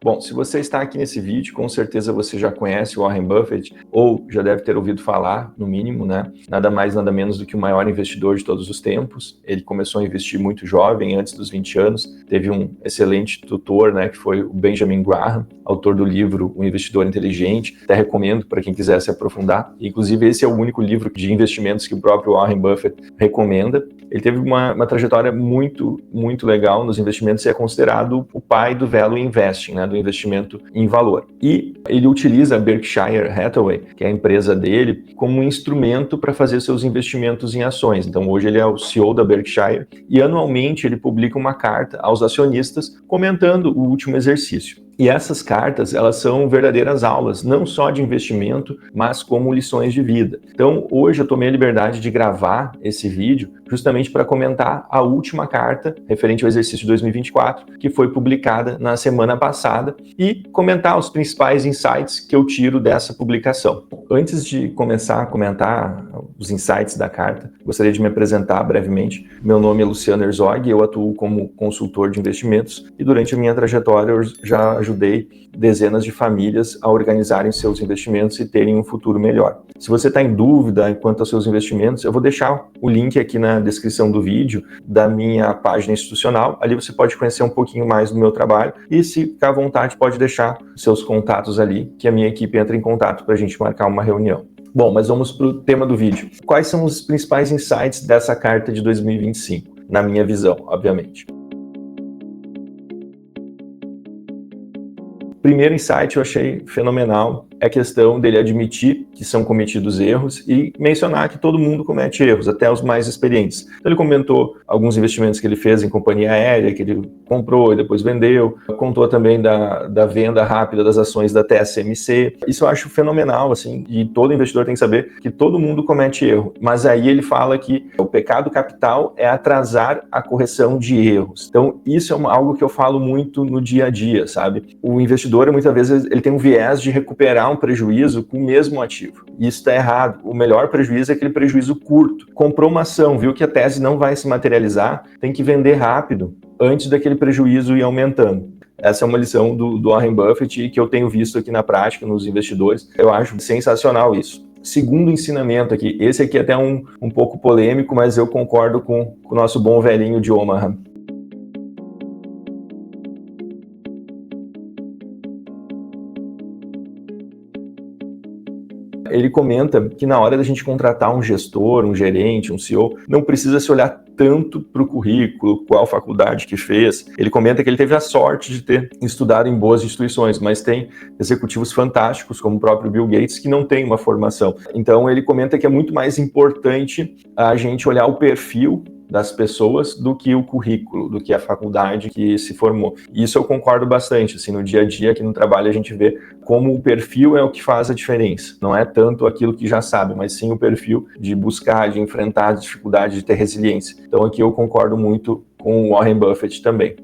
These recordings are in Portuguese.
Bom, se você está aqui nesse vídeo, com certeza você já conhece o Warren Buffett ou já deve ter ouvido falar, no mínimo, né? Nada mais, nada menos do que o maior investidor de todos os tempos. Ele começou a investir muito jovem, antes dos 20 anos. Teve um excelente tutor, né, que foi o Benjamin Graham, autor do livro O Investidor Inteligente. Até recomendo para quem quiser se aprofundar. Inclusive, esse é o único livro de investimentos que o próprio Warren Buffett recomenda. Ele teve uma trajetória muito legal nos investimentos e é considerado o pai do value investing, né, do investimento em valor. E ele utiliza a Berkshire Hathaway, que é a empresa dele, como um instrumento para fazer seus investimentos em ações. Então, hoje ele é o CEO da Berkshire e anualmente ele publica uma carta aos acionistas comentando o último exercício. E essas cartas, elas são verdadeiras aulas, não só de investimento, mas como lições de vida. Então, hoje eu tomei a liberdade de gravar esse vídeo justamente para comentar a última carta referente ao exercício de 2024, que foi publicada na semana passada, e comentar os principais insights que eu tiro dessa publicação. Antes de começar a comentar os insights da carta, gostaria de me apresentar brevemente. Meu nome é Luciano Herzog, eu atuo como consultor de investimentos e durante a minha trajetória eu já ajudei dezenas de famílias a organizarem seus investimentos e terem um futuro melhor. Se você está em dúvida quanto aos seus investimentos, eu vou deixar o link aqui na descrição do vídeo da minha página institucional. Ali você pode conhecer um pouquinho mais do meu trabalho e, se ficar à vontade, pode deixar seus contatos ali, que a minha equipe entra em contato para a gente marcar uma reunião. Bom, mas vamos para o tema do vídeo. Quais são os principais insights dessa carta de 2025? Na minha visão, obviamente. Primeiro insight eu achei fenomenal é a questão dele admitir que são cometidos erros e mencionar que todo mundo comete erros, até os mais experientes. Então ele comentou alguns investimentos que ele fez em companhia aérea, que ele comprou e depois vendeu, contou também da venda rápida das ações da TSMC. Isso eu acho fenomenal, assim, e todo investidor tem que saber que todo mundo comete erro. Mas aí ele fala que o pecado capital é atrasar a correção de erros. Então isso é algo que eu falo muito no dia a dia, sabe? O investidor, muitas vezes, ele tem um viés de recuperar um prejuízo com o mesmo ativo. E isso está errado. O melhor prejuízo é aquele prejuízo curto. Comprou uma ação, viu que a tese não vai se materializar, tem que vender rápido, antes daquele prejuízo ir aumentando. Essa é uma lição do Warren Buffett que eu tenho visto aqui na prática, nos investidores. Eu acho sensacional isso. Segundo ensinamento aqui, esse aqui é até um pouco polêmico, mas eu concordo com o nosso bom velhinho de Omaha. Ele comenta que na hora da gente contratar um gestor, um gerente, um CEO, não precisa se olhar tanto para o currículo, qual faculdade que fez. Ele comenta que ele teve a sorte de ter estudado em boas instituições, mas tem executivos fantásticos, como o próprio Bill Gates, que não tem uma formação. Então ele comenta que é muito mais importante a gente olhar o perfil das pessoas do que o currículo, do que a faculdade que se formou. E isso eu concordo bastante, assim, no dia a dia aqui no trabalho a gente vê como o perfil é o que faz a diferença. Não é tanto aquilo que já sabe, mas sim o perfil de buscar, de enfrentar as dificuldades, de ter resiliência. Então aqui eu concordo muito com o Warren Buffett também.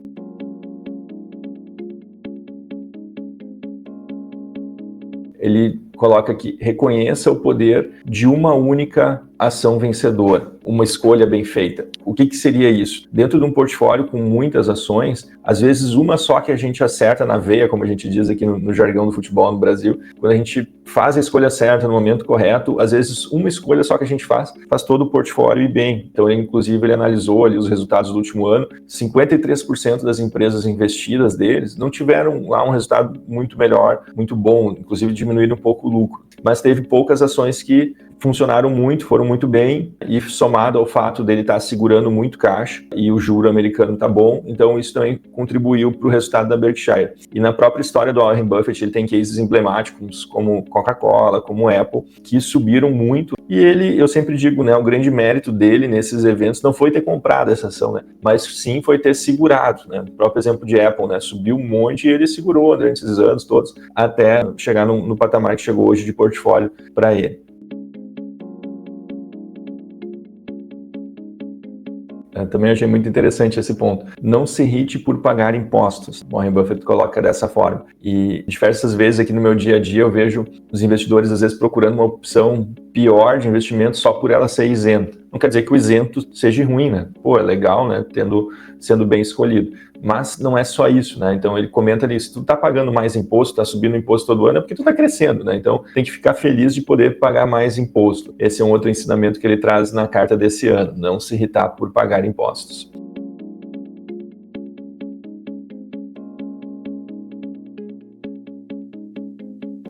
Ele coloca aqui, reconheça o poder de uma única ação vencedora, uma escolha bem feita. O que seria isso? Dentro de um portfólio com muitas ações, às vezes uma só que a gente acerta na veia, como a gente diz aqui no jargão do futebol no Brasil, quando a gente faz a escolha certa no momento correto, às vezes uma escolha só que a gente faz todo o portfólio e bem. Então, ele analisou ali os resultados do último ano, 53% das empresas investidas deles não tiveram lá um resultado muito melhor, muito bom, inclusive diminuíram um pouco o lucro. Mas teve poucas ações que funcionaram muito, foram muito bem, e somado ao fato dele estar segurando muito caixa e o juro americano está bom, então isso também contribuiu para o resultado da Berkshire. E na própria história do Warren Buffett, ele tem cases emblemáticos como Coca-Cola, como Apple, que subiram muito, e eu sempre digo, né, o grande mérito dele nesses eventos não foi ter comprado essa ação, né, mas sim foi ter segurado, né. O próprio exemplo de Apple, né, subiu um monte e ele segurou durante esses anos todos, até chegar no patamar que chegou hoje de portfólio para ele. Também achei muito interessante esse ponto. Não se irrite por pagar impostos. Warren Buffett coloca dessa forma. E diversas vezes aqui no meu dia a dia eu vejo os investidores às vezes procurando uma opção pior de investimento só por ela ser isenta. Não quer dizer que o isento seja ruim, né? Pô, é legal, né? Sendo bem escolhido. Mas não é só isso, né? Então ele comenta ali, se tu tá pagando mais imposto, tá subindo o imposto todo ano, é porque tu tá crescendo, né? Então tem que ficar feliz de poder pagar mais imposto. Esse é um outro ensinamento que ele traz na carta desse ano, não se irritar por pagar impostos.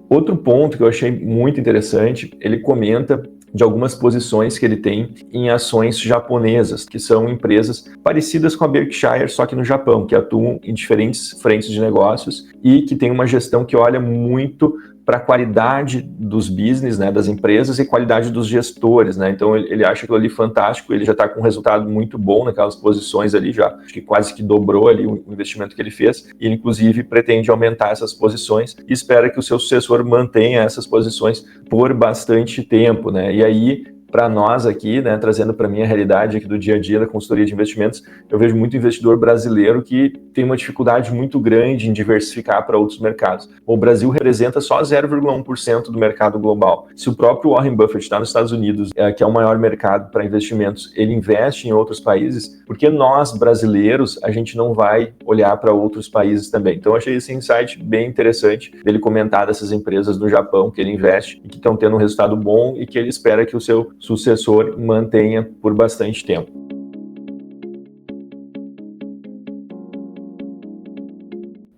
Outro ponto que eu achei muito interessante, ele comenta de algumas posições que ele tem em ações japonesas, que são empresas parecidas com a Berkshire, só que no Japão, que atuam em diferentes frentes de negócios e que tem uma gestão que olha muito para a qualidade dos business, né, das empresas e qualidade dos gestores, né? Então ele acha aquilo ali fantástico, ele já está com um resultado muito bom naquelas posições ali, já acho que quase que dobrou ali o investimento que ele fez, e ele inclusive pretende aumentar essas posições e espera que o seu sucessor mantenha essas posições por bastante tempo, né? E aí, para nós aqui, né, trazendo para mim a realidade aqui do dia a dia da consultoria de investimentos, eu vejo muito investidor brasileiro que tem uma dificuldade muito grande em diversificar para outros mercados. O Brasil representa só 0,1% do mercado global. Se o próprio Warren Buffett está nos Estados Unidos, que é o maior mercado para investimentos, ele investe em outros países, porque nós, brasileiros, a gente não vai olhar para outros países também. Então, eu achei esse insight bem interessante dele comentar dessas empresas do Japão que ele investe e que estão tendo um resultado bom e que ele espera que o seu sucessor mantenha por bastante tempo.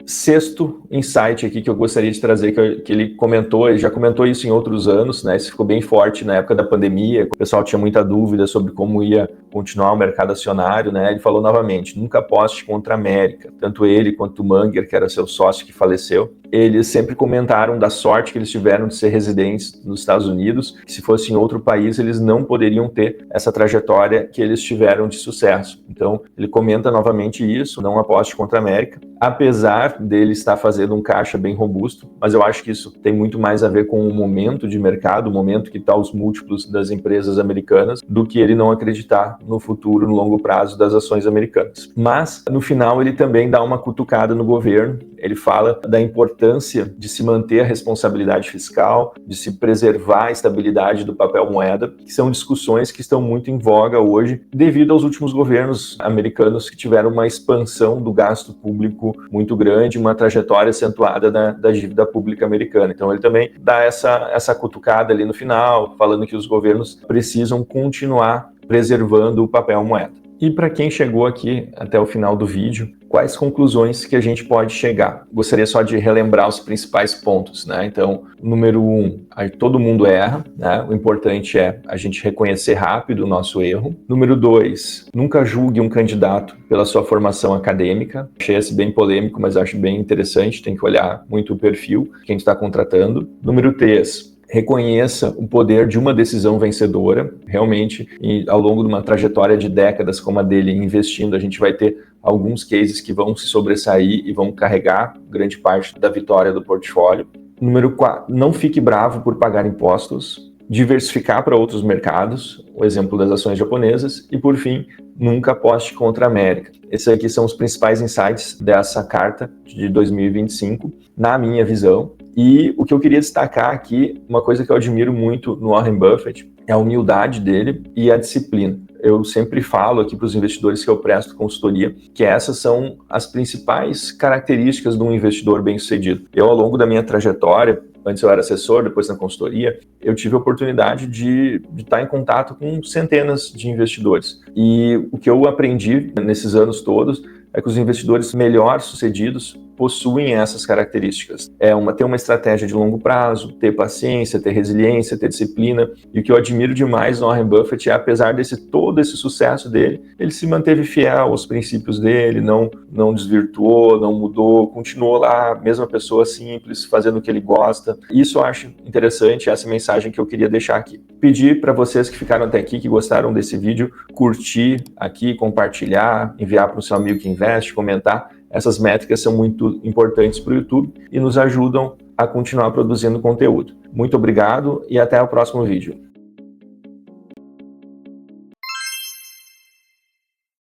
Sexto insight aqui que eu gostaria de trazer, que ele comentou, ele já comentou isso em outros anos, né? Isso ficou bem forte na época da pandemia, o pessoal tinha muita dúvida sobre como ia continuar o mercado acionário, né? Ele falou novamente, nunca aposte contra a América. Tanto ele quanto o Munger, que era seu sócio que faleceu, eles sempre comentaram da sorte que eles tiveram de ser residentes nos Estados Unidos, que se fosse em outro país, eles não poderiam ter essa trajetória que eles tiveram de sucesso. Então, ele comenta novamente isso, não aposte contra a América, apesar dele estar fazendo um caixa bem robusto, mas eu acho que isso tem muito mais a ver com o momento de mercado, o momento que está os múltiplos das empresas americanas, do que ele não acreditar no futuro, no longo prazo das ações americanas. Mas, no final, ele também dá uma cutucada no governo, ele fala da importância de se manter a responsabilidade fiscal, de se preservar a estabilidade do papel moeda, que são discussões que estão muito em voga hoje, devido aos últimos governos americanos que tiveram uma expansão do gasto público muito grande, uma trajetória acentuada da dívida pública americana. Então ele também dá essa cutucada ali no final, falando que os governos precisam continuar preservando o papel moeda. E para quem chegou aqui até o final do vídeo, quais conclusões que a gente pode chegar? Gostaria só de relembrar os principais pontos, né? Então, número 1, todo mundo erra, né? O importante é a gente reconhecer rápido o nosso erro. Número 2, nunca julgue um candidato pela sua formação acadêmica. Achei esse bem polêmico, mas acho bem interessante, tem que olhar muito o perfil que a gente está contratando. Número 3, reconheça o poder de uma decisão vencedora. Realmente, ao longo de uma trajetória de décadas como a dele, investindo, a gente vai ter alguns cases que vão se sobressair e vão carregar grande parte da vitória do portfólio. Número 4, não fique bravo por pagar impostos. Diversificar para outros mercados, o exemplo das ações japonesas. E, por fim, nunca aposte contra a América. Esses aqui são os principais insights dessa carta de 2025, na minha visão. E o que eu queria destacar aqui, uma coisa que eu admiro muito no Warren Buffett, é a humildade dele e a disciplina. Eu sempre falo aqui para os investidores que eu presto consultoria que essas são as principais características de um investidor bem-sucedido. Eu, ao longo da minha trajetória, antes eu era assessor, depois na consultoria, eu tive a oportunidade de estar em contato com centenas de investidores. E o que eu aprendi nesses anos todos é que os investidores melhor sucedidos possuem essas características. Ter uma estratégia de longo prazo, ter paciência, ter resiliência, ter disciplina. E o que eu admiro demais no Warren Buffett é, apesar todo esse sucesso dele, ele se manteve fiel aos princípios dele, não desvirtuou, não mudou, continuou lá, mesma pessoa simples, fazendo o que ele gosta. Isso eu acho interessante, essa mensagem que eu queria deixar aqui. Pedir para vocês que ficaram até aqui, que gostaram desse vídeo, curtir aqui, compartilhar, enviar para o seu amigo que investe, comentar. Essas métricas são muito importantes para o YouTube e nos ajudam a continuar produzindo conteúdo. Muito obrigado e até o próximo vídeo.